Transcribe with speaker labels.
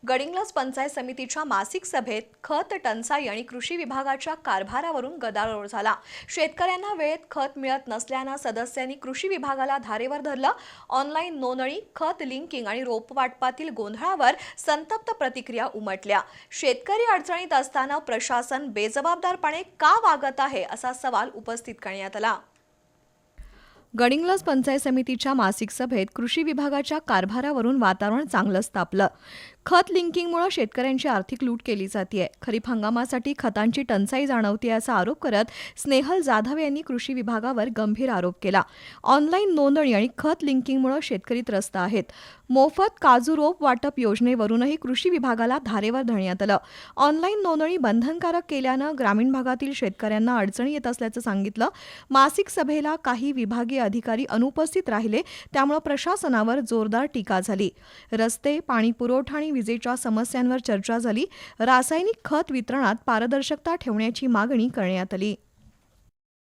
Speaker 1: गडिंग्लज पंचायत समितीच्या मासिक सभेत खत टंचाई आणि कृषी विभागाच्या कारभारावरून गदारोळ झाला। शेतकऱ्यांना वेळेत खत मिळत नसल्याने सदस्यांनी कृषी विभागाला धारेवर धरलं। ऑनलाईन नोंदणी, खत लिंकिंग आणि रोपवाटपातील गोंधळावर संतप्त प्रतिक्रिया उमटल्या। शेतकरी अडचणीत असताना प्रशासन बेजबाबदारपणे का वागत आहे असा सवाल उपस्थित करण्यात आला। गडिंग्लज पंचायत समितीच्या मासिक सभेत कृषी विभागाच्या कारभारावरून वातावरण चांगलंच तापलं। खत लिंकिंगमुळे शेतकऱ्यांची आर्थिक लूट केली जाते। खरीप हंगामासाठी खतांची टंचाई जाणवते असा आरोप करत स्नेहल जाधव यांनी कृषी विभागावर गंभीर आरोप केला। ऑनलाईन नोंदणी आणि खत लिंकिंगमुळे शेतकरी त्रस्त आहेत। मोफत काजू रोप वाटप योजनेवरूनही कृषी विभागाला धारेवर धरण्यात आलं। ऑनलाईन नोंदणी बंधनकारक केल्यानं ग्रामीण भागातील शेतकऱ्यांना अडचणी येत असल्याचं सांगितलं। मासिक सभेला काही विभागीय अधिकारी अनुपस्थित राहिले, त्यामुळे प्रशासनावर जोरदार टीका झाली। रस्ते, पाणी पुरवठा आणि विजेच्या समस्यांवर चर्चा झाली। रासायनिक खत वितरणात पारदर्शकता ठेवण्याची मागणी करण्यात आली।